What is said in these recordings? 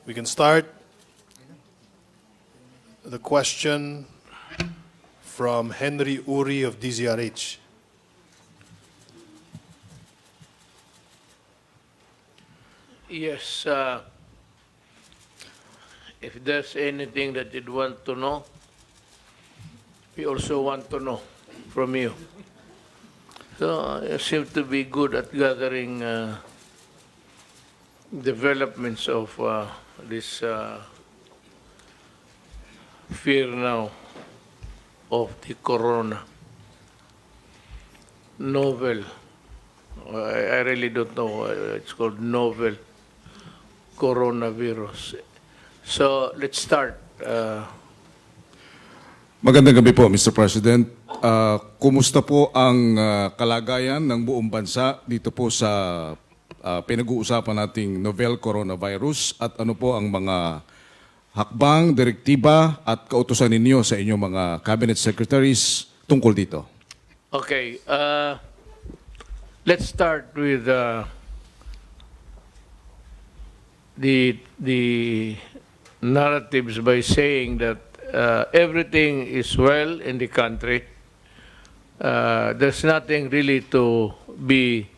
We can start the question from Henry Uri of DZRH. Yes, if there's anything that you'd want to know, we also want to know from you. So you seem to be good at gathering developments of this fear now of the corona novel. I really don't know. It's called novel coronavirus. So let's start. Magandang gabi po, Mr. President. Kumusta po ang kalagayan ng buong bansa dito po sa pinag-uusapan nating novel coronavirus at ano po ang mga hakbang, direktiba at kautusan ninyo sa inyong mga cabinet secretaries tungkol dito? Okay. Let's start with the narratives by saying that everything is well in the country. There's nothing really to be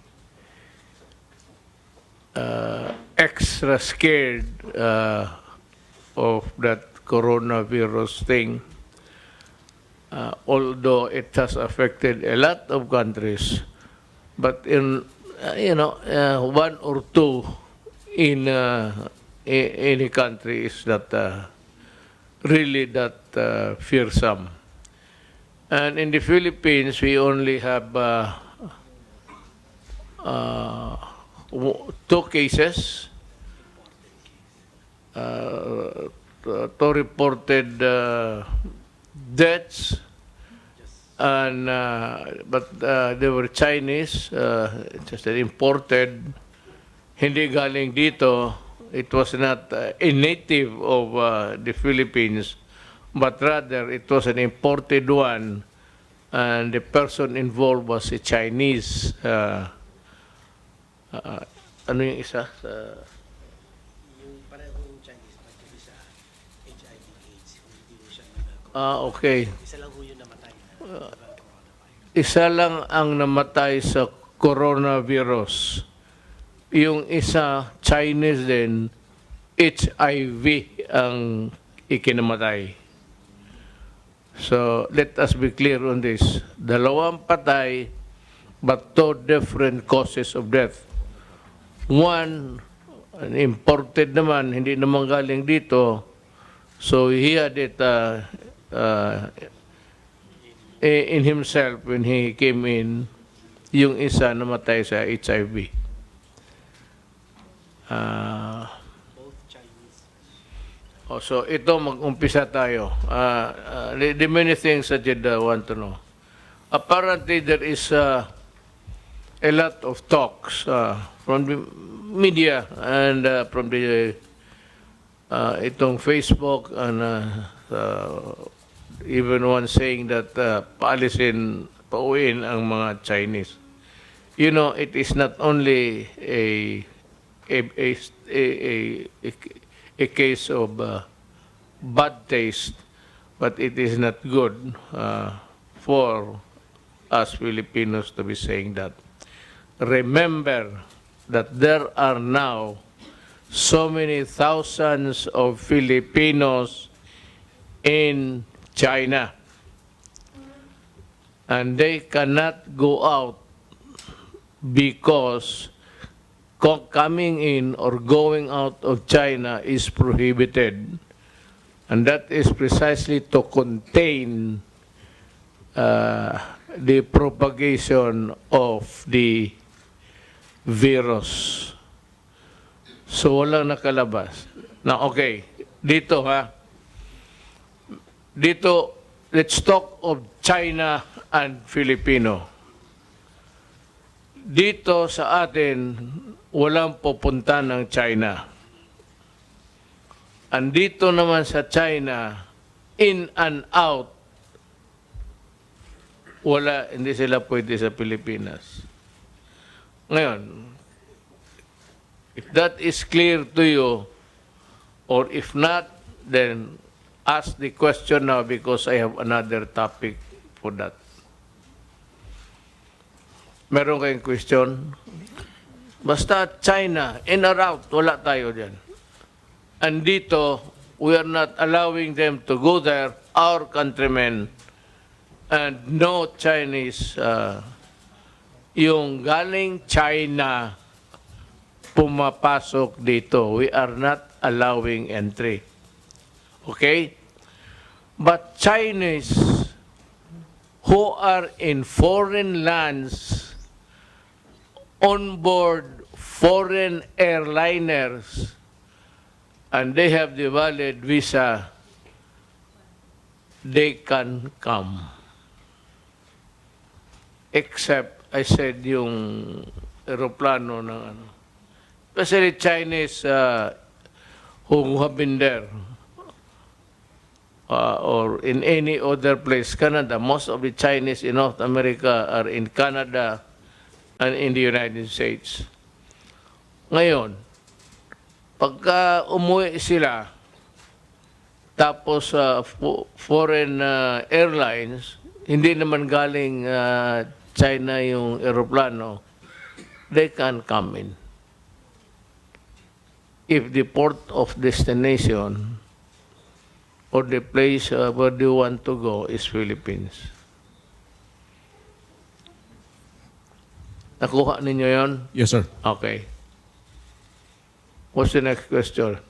extra scared of that coronavirus thing, although it has affected a lot of countries. But in one or two in any country is not really that fearsome. And in the Philippines, we only have 2 cases, 2 reported deaths. And but they were Chinese, just imported, hindi galing dito. It was not a native of the Philippines, but rather it was an imported one, and the person involved was a Chinese. Ano yung isa? Yung parehong Chinese, pagkabi sa HIV/AIDS, hindi mo siya Okay. isa lang ho yung namatay. Isa lang ang namatay sa coronavirus. Yung isa, Chinese din, HIV ang ikinamatay. So, let us be clear on this. 2 patay, but 2 different causes of death. One, an imported naman, hindi naman galing dito. So, he had it in himself when he came in. Yung isa namatay sa HIV. Both Chinese. So ito mag-umpisa tayo. The many things that you'd want to know. Apparently there is a lot of talks from the media and from the itong Facebook and even one saying that pauwiin ang mga Chinese. You know, it is not only a case of bad taste, but it is not good for us Filipinos to be saying that. Remember that there are now so many thousands of Filipinos in China, and they cannot go out because coming in or going out of China is prohibited, and that is precisely to contain the propagation of the virus. So walang nakalabas. Now, okay, dito Dito, let's talk of China and Filipino. Dito sa atin, walang pupunta ng China. Andito naman sa China, in and out, hindi sila pwede sa Pilipinas. Ngayon, if that is clear to you, Or if not, then ask the question now because I have another topic for that. Meron kayong question? Basta China, in or out, wala tayo dyan. And dito, we are not allowing them to go there, our countrymen, and no Chinese, yung galing China, pumapasok dito. We are not allowing entry. Okay? But Chinese who are in foreign lands on board foreign airliners and they have the valid visa, they can come. Except, I said, yung aeroplano ng ano. Especially Chinese who have been there or in any other place, Canada. Most of the Chinese in North America are in Canada and in the United States. Ngayon, pagka umuwi sila, tapos foreign airlines, hindi naman galing China yung aeroplano, they can come in. If the port of destination or the place where they want to go is Philippines. Nakuha ninyo yon? Yes, sir. Okay. What's the next question?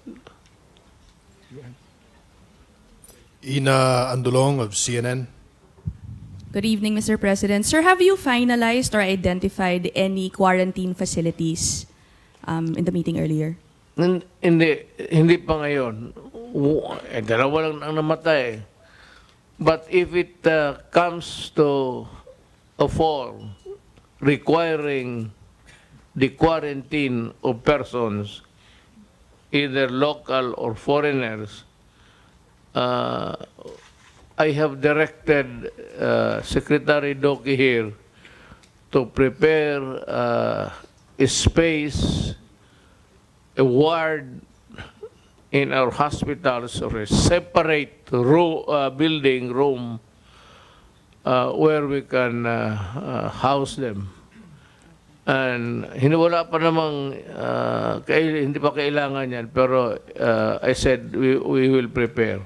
Ina Andulong of CNN. Good evening, Mr. President. Sir, have you finalized or identified any quarantine facilities in the meeting earlier? Hindi pa ngayon. Dalawa lang ang namatay. But if it comes to a form requiring the quarantine of persons, either local or foreigners, I have directed Secretary Doki here to prepare a space, a ward in our hospitals or a separate building room where we can house them. And wala pa namang, hindi pa kailangan yan, pero I said we will prepare.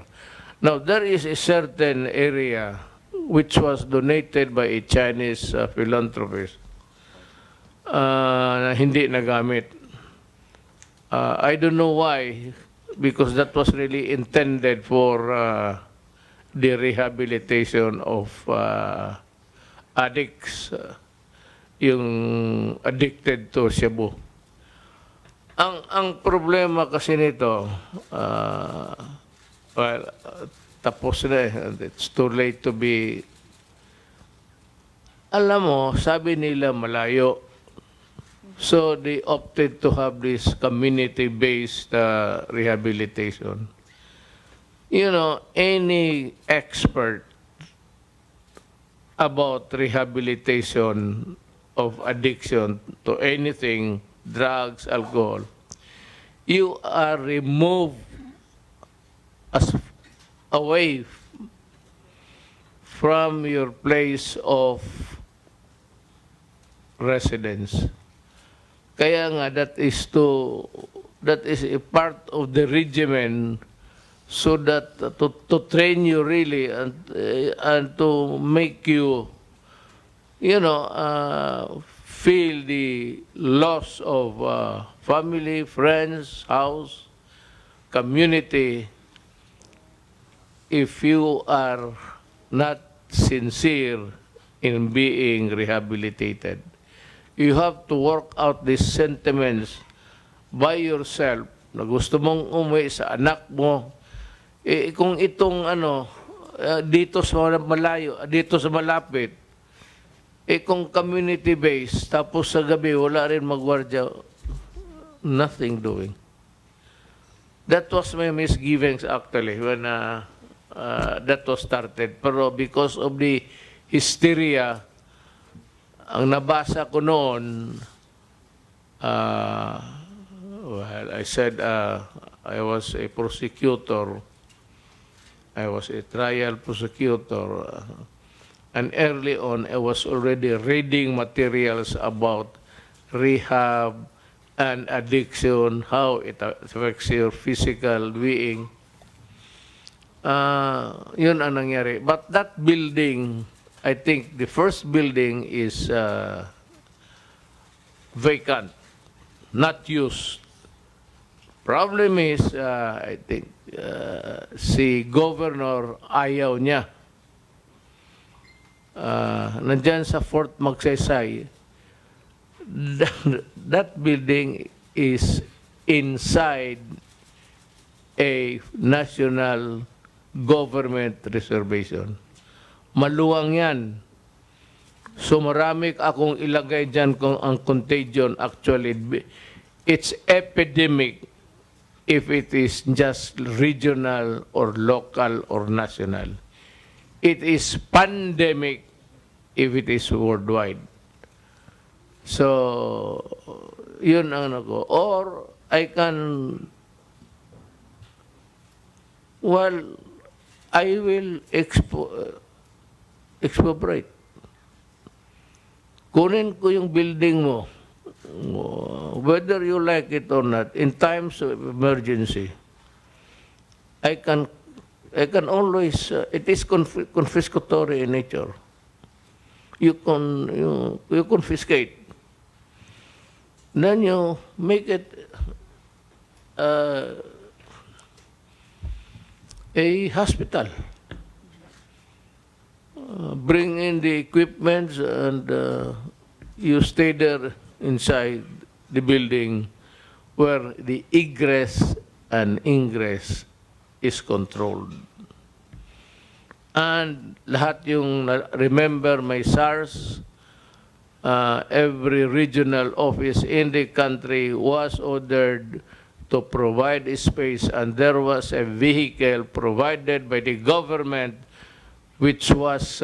Now, there is a certain area which was donated by a Chinese philanthropist na hindi nagamit. I don't know why, because that was really intended for the rehabilitation of addicts, yung addicted to Cebu. Ang problema kasi nito, well, tapos na eh. It's too late to be... Alam mo, sabi nila malayo. So they opted to have this community-based rehabilitation. You know, any expert about rehabilitation of addiction to anything, drugs, alcohol, you are removed away from your place of residence. Kaya nga that is a part of the regimen so that to train you really and to make you feel the loss of family, friends, house, community. If you are not sincere in being rehabilitated, you have to work out these sentiments by yourself na gusto mong umuwi sa anak mo. Kung itong dito sa malayo, dito sa malapit, kung community-based, tapos sa gabi wala rin magwardya, nothing doing. That was my misgivings actually when that was started. Pero because of the hysteria, ang nabasa ko noon, well, I said, I was a prosecutor. I was a trial prosecutor. And early on, I was already reading materials about rehab and addiction, how it affects your physical being. Yun ang nangyari. But that building, I think the first building is vacant, not used. Problem is, I think, si governor ayaw niya. Nandyan sa Fort Magsaysay, that building is inside a national government reservation. Maluwang yan. So marami akong ilagay dyan kung ang contagion actually, it's epidemic if it is just regional or local or national. It is pandemic if it is worldwide. So, yun ang ano ko. Or, I can, well, I will expropriate. Kunin ko yung building mo, whether you like it or not, in times of emergency, I can always, it is confiscatory in nature. You confiscate. Then you make it a hospital. Bring in the equipment and you stay there inside the building where the egress and ingress is controlled. And lahat yung, remember my SARS, every regional office in the country was ordered to provide a space, and there was a vehicle provided by the government which was,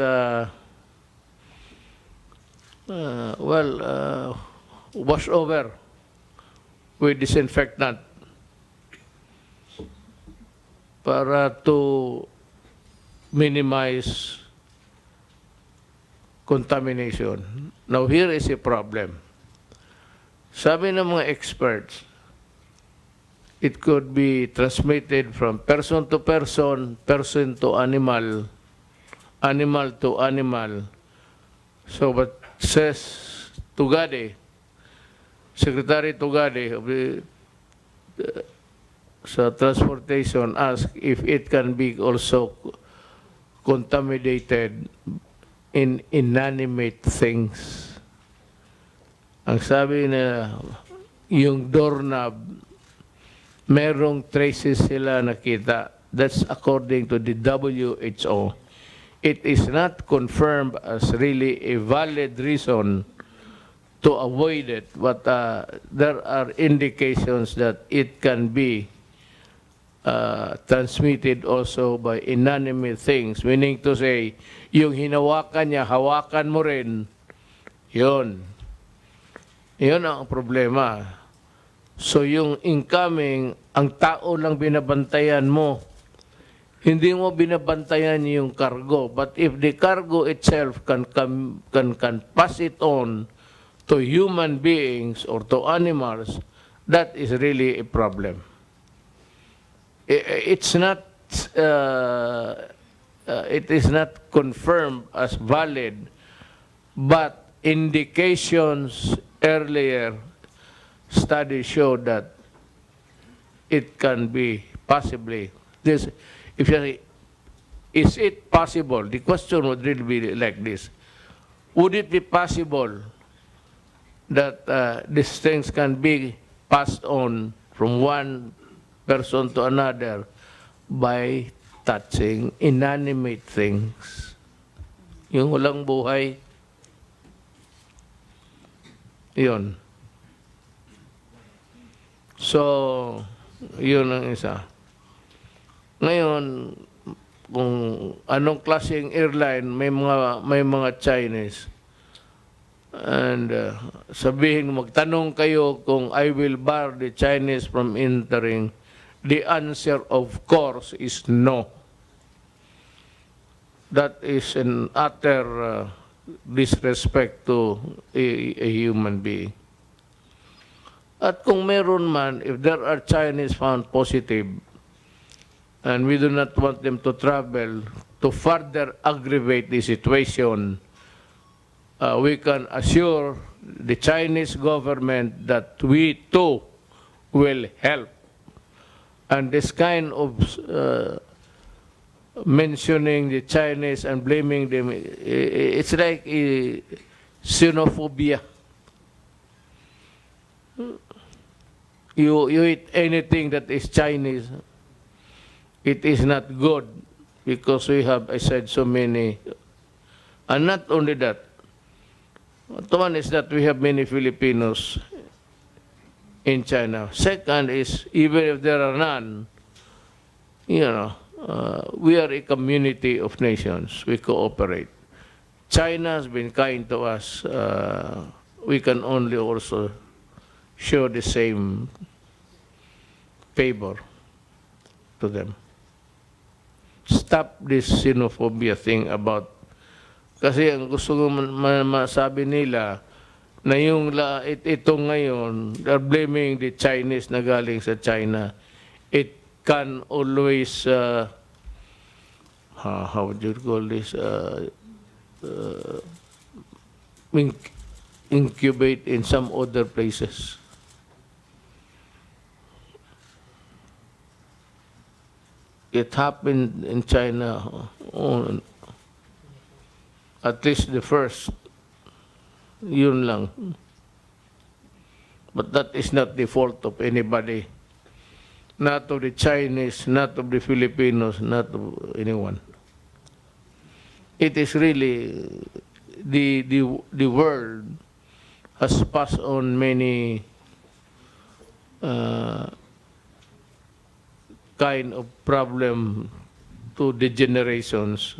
washed over with disinfectant para to minimize contamination. Now, here is a problem. Sabi ng mga experts, it could be transmitted from person to person, person to animal, animal to animal. So, but says Tugade, Secretary Tugade of the sa transportation asked if it can be also contaminated in inanimate things. Ang sabi na yung doorknob, merong traces sila nakita. That's according to the WHO. It is not confirmed as really a valid reason to avoid it, but there are indications that it can be transmitted also by inanimate things, meaning to say, yung hinawakan niya, hawakan mo rin, yun. Yun ang problema. So yung incoming, ang tao lang binabantayan mo, hindi mo binabantayan yung cargo. But if the cargo itself can pass it on to human beings or to animals, that is really a problem. It's not, it is not confirmed as valid, but indications earlier studies showed that it can be possibly this. If you say, is it possible? The question would really be like this: would it be possible that these things can be passed on from one person to another by touching inanimate things? Yung walang buhay, yun. So, yun ang isa. Ngayon, kung anong klaseng airline, may mga Chinese. And magtanong kayo kung I will bar the Chinese from entering The answer, of course, is no. That is an utter disrespect to a human being. At kung meron man, if there are Chinese found positive, and we do not want them to travel to further aggravate the situation, we can assure the Chinese government that we too will help. And this kind of mentioning the Chinese and blaming them, it's like xenophobia. You eat anything that is Chinese, it is not good because we have, I said, so many. And not only that, one is that we have many Filipinos in China. Second is, even if there are none, we are a community of nations. We cooperate. China has been kind to us. We can only also show the same favor to them. Stop this xenophobia thing about, kasi ang gusto ko masabi nila na yung ito ngayon, they're blaming the Chinese na galing sa China. It can always, how would you call this, incubate in some other places. It happened in China, at least the first, yun lang. But that is not the fault of anybody, not of the Chinese, not of the Filipinos, not of anyone. It is really the world has passed on many kind of problem to the generations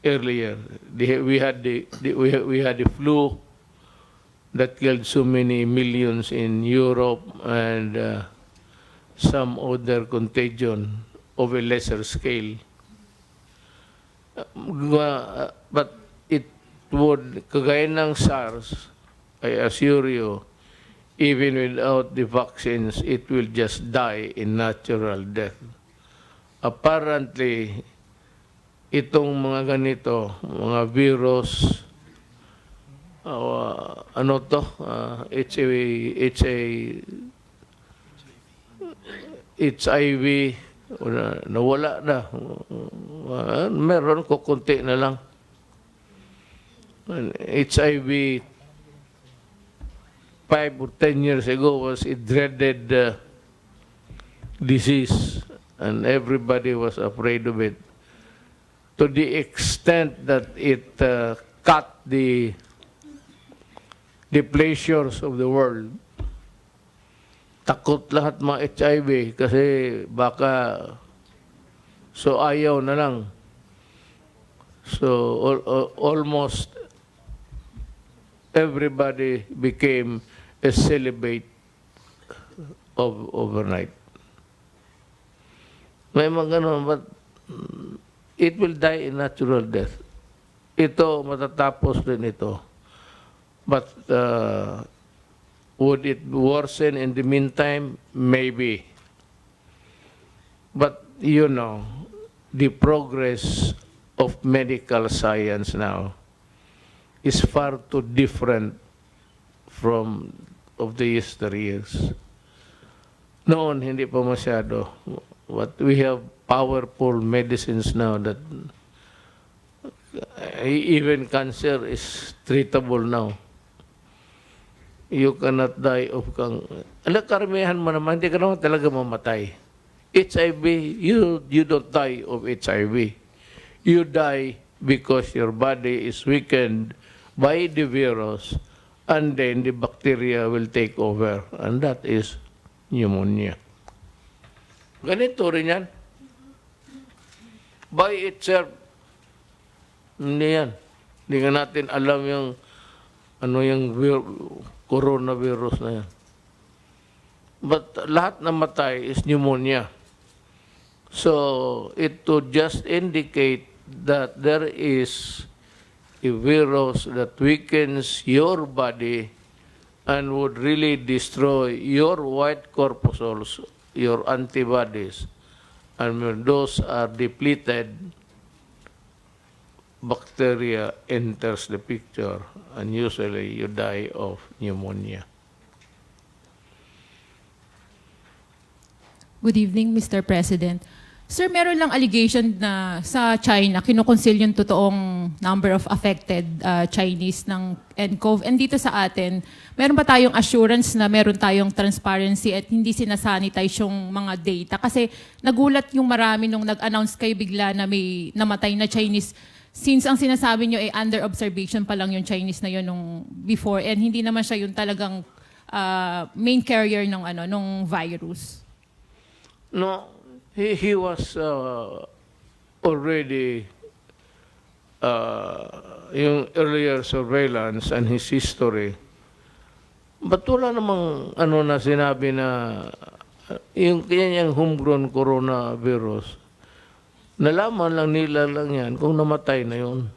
earlier. We had the flu that killed so many millions in Europe, and some other contagion of a lesser scale. But it would, kagaya ng SARS, I assure you, even without the vaccines, it will just die in natural death. Apparently, itong mga ganito, mga virus, HIV, nawala na. Meron ko konti na lang. HIV 5 or 10 years ago was a dreaded disease, and everybody was afraid of it, to the extent that it cut the pleasures of the world. Takot lahat mga HIV kasi baka so ayaw na lang. So almost everybody became a celibate overnight. May mga ganun, but it will die in natural death. Ito, matatapos din ito. But would it worsen in the meantime? Maybe. But, the progress of medical science now is far too different from of the yesteryears. Noon, hindi pa masyado. But we have powerful medicines now that even cancer is treatable now. You cannot die of karamihan mo naman, hindi ka naman talaga mamatay. HIV, you don't die of HIV. You die because your body is weakened by the virus, and then the bacteria will take over, and that is pneumonia. Ganito rin yan. By itself, hindi yan. Hindi nga natin alam yung coronavirus na yan. But lahat na matay is pneumonia. So it would just indicate that there is a virus that weakens your body and would really destroy your white corpuscles, your antibodies. And when those are depleted, bacteria enters the picture, and usually you die of pneumonia. Good evening, Mr. President. Sir, meron lang allegation na sa China, kinukonsil yung totoong number of affected Chinese ng nCoV. And dito sa atin, meron ba tayong assurance na meron tayong transparency at hindi sinasanitize yung mga data? Kasi nagulat yung marami nung nag-announce kayo bigla na may namatay na Chinese. Since ang sinasabi nyo ay under observation pa lang yung Chinese na yun nung before and hindi naman siya yung talagang main carrier ng nung virus. No, he was already yung earlier surveillance and his history. But wala namang na sinabi na yung kanyang homegrown coronavirus. Nalaman lang nila lang yan kung namatay na yun.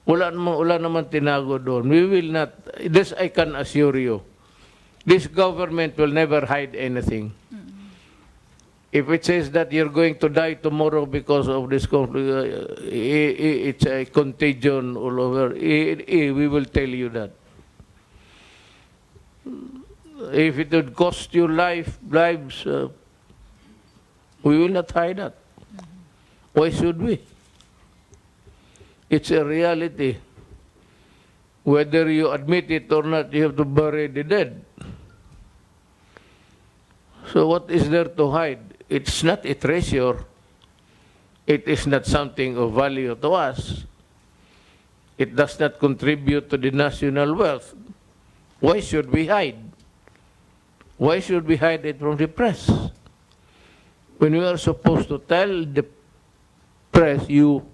Wala naman tinago doon. We will not, this I can assure you, this government will never hide anything. If it says that you're going to die tomorrow because of this conflict, it's a contagion all over, we will tell you that. If it would cost you lives, we will not hide that. Why should we? It's a reality. Whether you admit it or not, you have to bury the dead. So what is there to hide? It's not a treasure. It is not something of value to us. It does not contribute to the national wealth. Why should we hide? Why should we hide it from the press? When we are supposed to tell the press, you,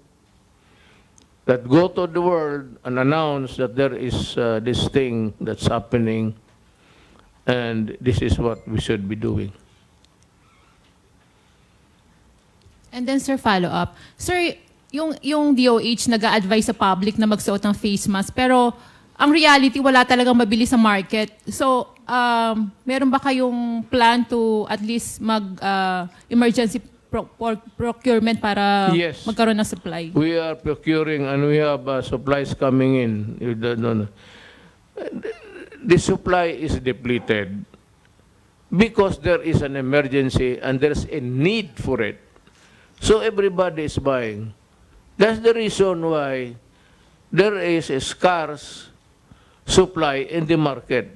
that go to the world and announce that there is this thing that's happening and this is what we should be doing. And then, sir, follow-up. Sir, yung DOH nag-a-advise sa public na magsuot ng face mask, pero ang reality, wala talagang mabili sa market. So, meron ba kayong plan to at least mag-emergency procurement para Yes. magkaroon ng supply? We are procuring and we have supplies coming in. You don't know. The supply is depleted because there is an emergency and there's a need for it. So everybody is buying. That's the reason why there is a scarce supply in the market.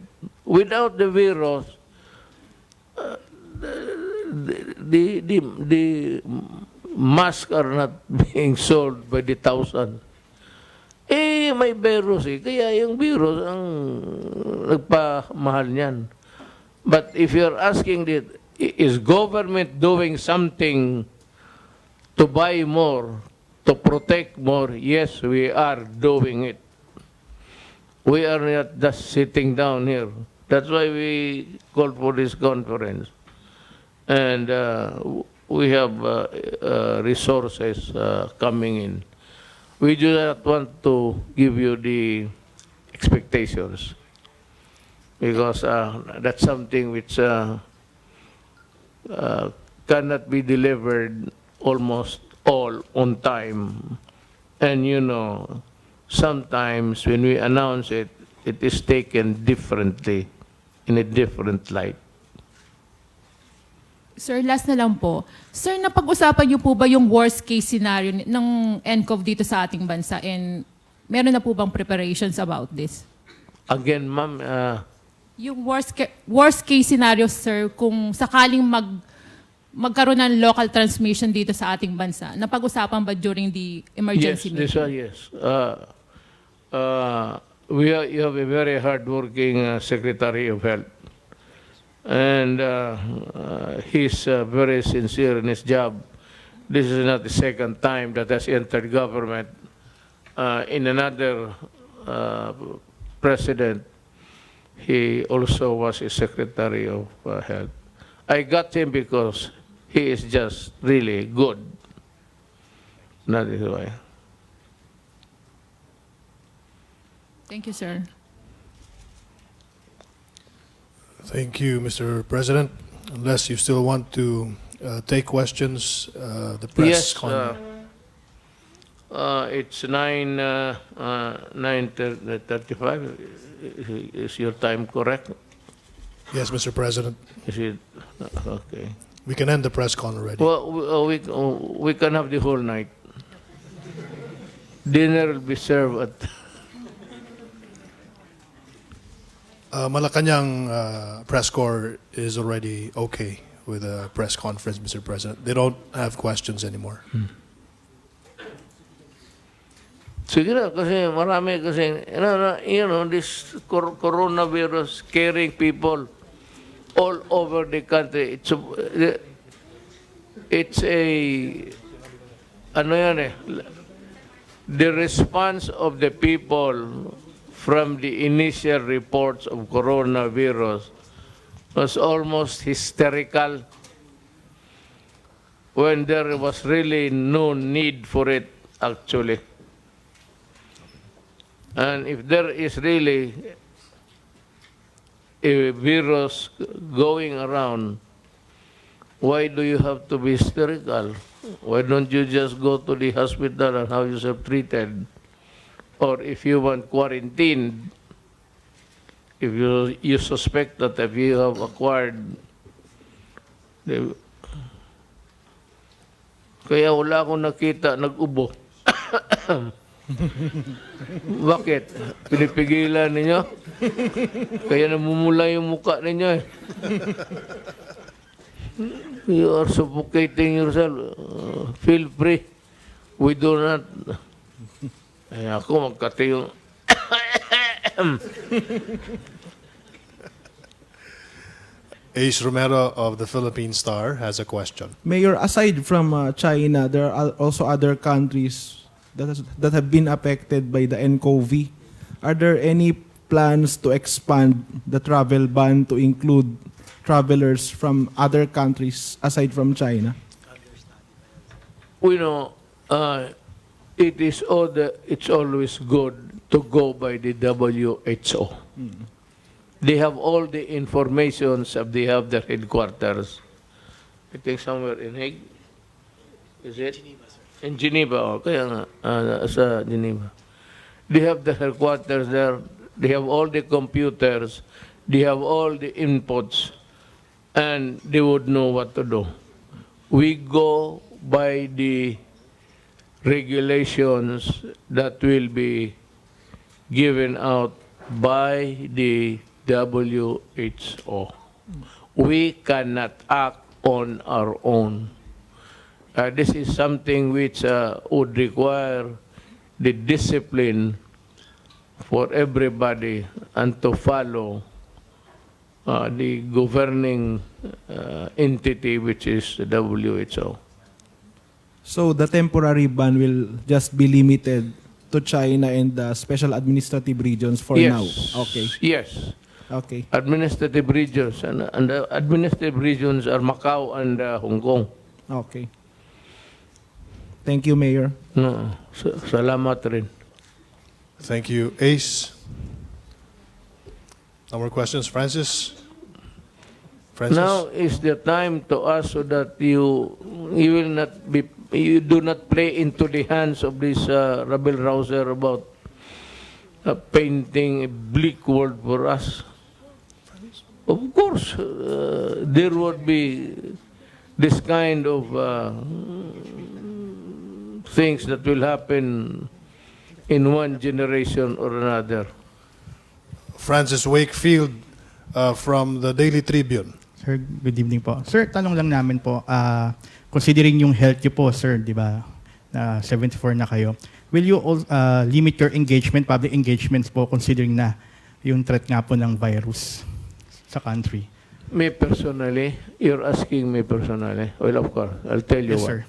Without the virus, the masks are not being sold by the thousands. May virus kaya yung virus ang nagpamahal niyan. But if you're asking, is government doing something to buy more, to protect more? Yes, we are doing it. We are not just sitting down here. That's why we called for this conference. And we have resources coming in. We do not want to give you the expectations because that's something which cannot be delivered almost all on time. And you know, sometimes when we announce it, it is taken differently, in a different light. Sir, last na lang po. Sir, napag-usapan niyo po ba yung worst case scenario ng nCoV dito sa ating bansa? And meron na po bang preparations about this? Again, ma'am, Yung worst case scenario, sir, kung sakaling magkaroon ng local transmission dito sa ating bansa, napag-usapan ba during the emergency meeting? yes. You have a very hardworking Secretary of Health. And he's very sincere in his job. This is not the second time that has entered government. In another president, he also was a Secretary of Health. I got him because he is just really good. That is why. Thank you, sir. Thank you, Mr. President. Unless you still want to take questions, the press Yes, it's 9:35. Is your time correct? Yes, Mr. President. Is it okay? We can end the press con already. Well, we can have the whole night. Dinner will be served at. Malacañang press corps is already okay with a press conference, Mr. President. They don't have questions anymore. Sige na, kasi marami kasi, this coronavirus scaring people all over the country. It's ano yan eh, the response of the people from the initial reports of coronavirus was almost hysterical when there was really no need for it actually. And if there is really a virus going around, why do you have to be hysterical? Why don't you just go to the hospital and have yourself treated? Or if you want quarantined, if you suspect that if you have acquired, kaya wala akong nakita nag-ubo. Bakit? Pinipigilan ninyo? Kaya namumula yung mukha ninyo eh. You are suffocating yourself. Feel free. We do not. Ay ako magkati yung Ace Romero of the Philippine Star has a question. Mayor, aside from China, there are also other countries that have been affected by the nCoV. Are there any plans to expand the travel ban to include travelers from other countries aside from China? we know it's always good to go by the WHO. They have all the informations of they have their headquarters. I think somewhere in Hague. Is it? Geneva, sir. In Geneva, oh, kaya nga, sa Geneva. They have the headquarters there. They have all the computers. They have all the inputs. And they would know what to do. We go by the regulations that will be given out by the WHO. We cannot act on our own. This is something which would require the discipline for everybody and to follow the governing entity, which is the WHO. So the temporary ban will just be limited to China and the special administrative regions for Yes. now? Okay. Yes. Okay. Administrative regions. And the administrative regions are Macau and Hong Kong. Okay. Thank you, Mayor. No, salamat rin. Thank you, Ace. No more questions, Francis? Francis? Now is the time to ask so that you will not be, you do not play into the hands of this rabble rouser about painting a bleak world for us. Of course, there would be this kind of things that will happen in one generation or another. Francis Wakefield from the Daily Tribune. Sir, good evening po. Sir, tanong lang namin po, considering yung health niyo po, sir, di ba, na 74 na kayo, will you limit your engagement, public engagements po, considering na yung threat nga po ng virus sa country? Me personally, you're asking me personally. Well, of course, I'll tell you Yes, what.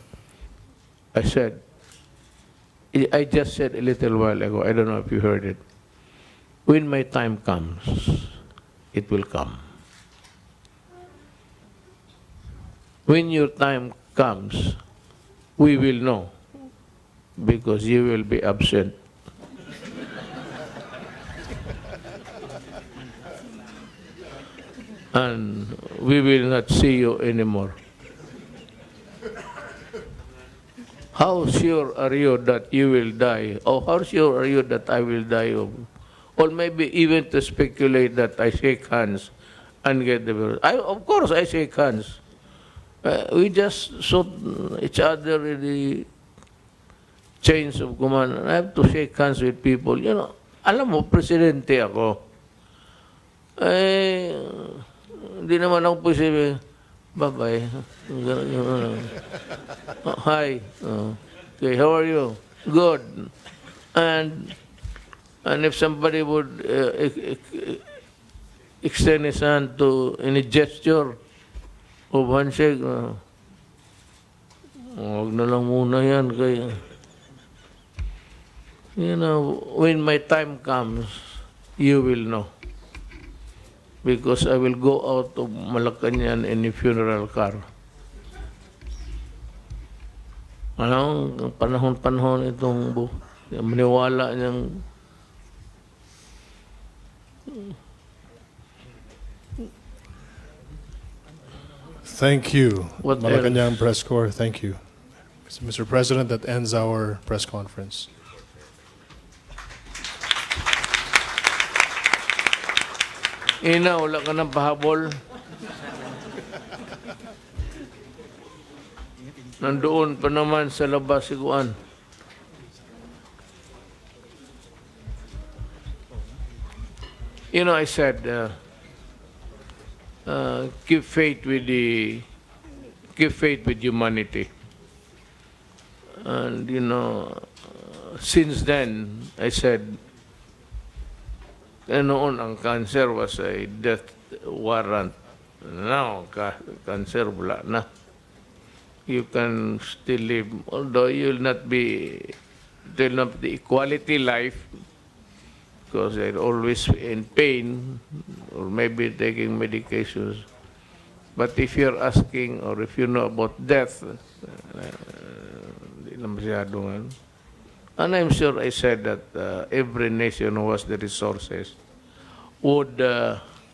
sir. I just said a little while ago, I don't know if you heard it. When my time comes, it will come. When your time comes, we will know because you will be absent. And we will not see you anymore. How sure are you that you will die? Or how sure are you that I will die? Or maybe even to speculate that I shake hands and get the virus. Of course, I shake hands. We just saw each other in the chains of command. And I have to shake hands with people. You know, alam mo, presidente ako. Hindi naman ako posible. Bye-bye. Hi. Okay, how are you? Good. And if somebody would extend his hand to any gesture of handshake, huwag na lang muna yan. Kaya, you know, when my time comes, you will know. Because I will go out of Malacañan in a funeral car. Ano, panahon-panahon itong maniwala niyang Thank you, What Malacañang Press Corps. Thank you. Mr. President, that ends our press conference. ina, wala ka ng pahabol. Nandoon pa naman sa labas si Kuan. You know, I said, keep faith with humanity. And you know, since then, I said, noon ang cancer was a death warrant. Now, cancer wala na. You can still live, although you'll not be, it will not be equality life, because they're always in pain, or maybe taking medications. But if you're asking, or if you know about death, hindi na masyado nga. And I'm sure I said that every nation who has the resources would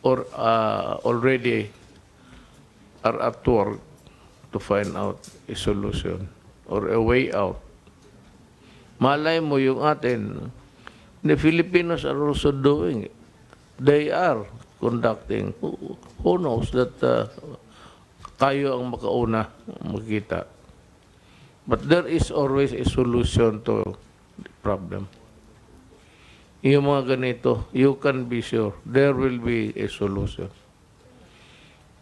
already are at work to find out a solution or a way out. Malay mo yung atin, the Filipinos are also doing it. They are conducting. Who knows that tayo ang makauna makita. But there is always a solution to problem. Yung mga ganito, you can be sure there will be a solution.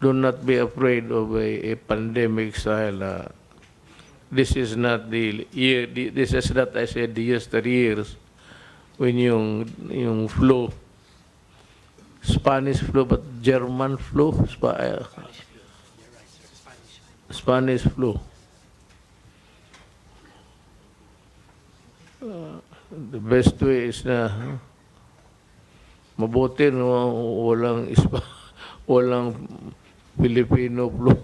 Do not be afraid of a pandemic style. This is not the year. This is not, I said, the yesteryears when yung flu, Spanish flu, but German flu, Spanish flu. The best way is na mabuti no walang Filipino flu.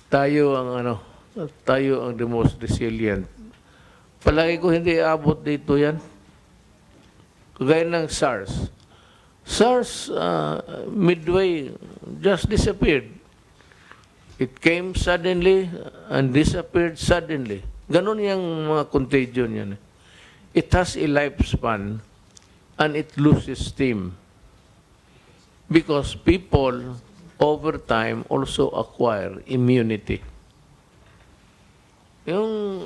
tayo ang the most resilient. Palagi ko hindi abot dito yan. Kagaya ng SARS. SARS midway just disappeared. It came suddenly and disappeared suddenly. Ganon yung mga contagion yan. It has a lifespan and it loses steam. Because people, over time, also acquire immunity. Yung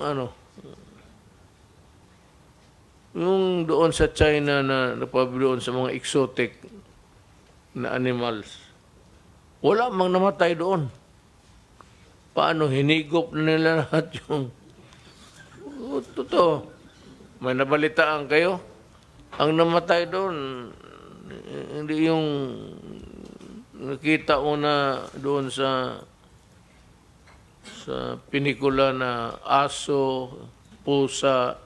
doon sa China na doon sa mga exotic na animals, wala mang namatay doon. Paano hinigop na nila lahat yung totoo. May nabalitaan kayo? Ang namatay doon, hindi yung nakita mo na doon sa pinikula na aso, pusa,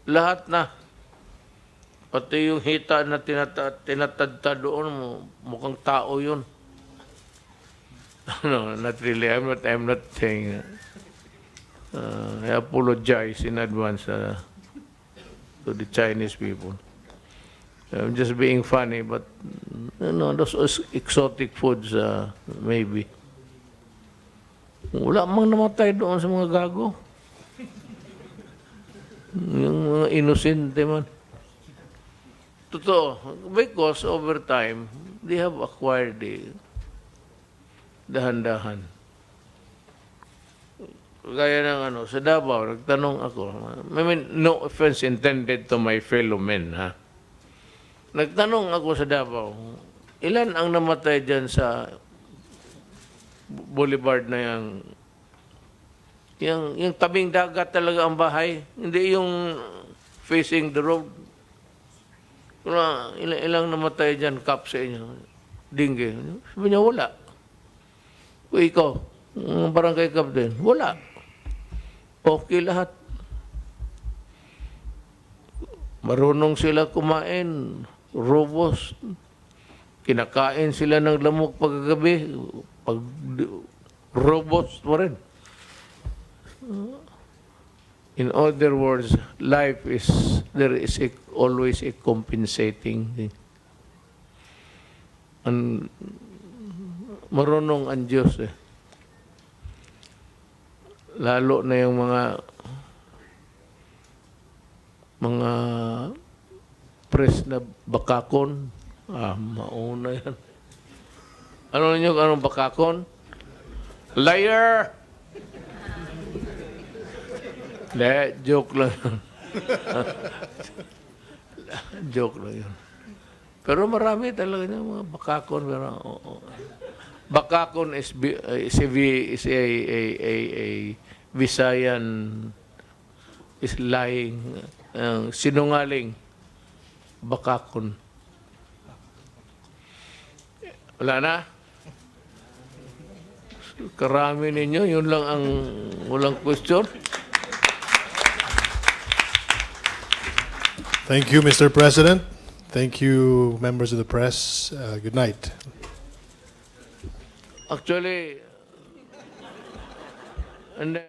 lahat na. Pati yung hita na tinatadta doon, mukhang tao yun. No, not really. I'm not saying. I apologize in advance to the Chinese people. I'm just being funny, but those exotic foods, maybe. Wala mang namatay doon sa mga gago. Yung mga inosente man. Totoo, because over time, they have acquired dahan-dahan. Gaya ng sa Davao, nagtanong ako, I mean, no offense intended to my fellow men, ha? Nagtanong ako sa Davao, ilan ang namatay dyan sa boulevard na yung tabing dagat talaga ang bahay, hindi yung facing the road. Ilang namatay dyan, kap sa inyo, dingge. Sabi niya, wala. O ikaw, barangay captain, wala. Okay lahat. Marunong sila kumain, robust. Kinakain sila ng lamok paggabi, pag robust pa rin. In other words, life is, there is always a compensating thing. And marunong ang Diyos eh. Lalo na yung mga press na bakakon. Mauna yan. Ano ninyo anong bakakon? Liar! Joke lang yun. Joke lang yun. Pero marami talaga yung mga bakakon. Pero, bakakon is a Visayan, is lying, sinungaling. Bakakon. Wala na? Karami ninyo, yun lang ang walang question. Thank you, Mr. President. Thank you, members of the press. Good night. Actually, and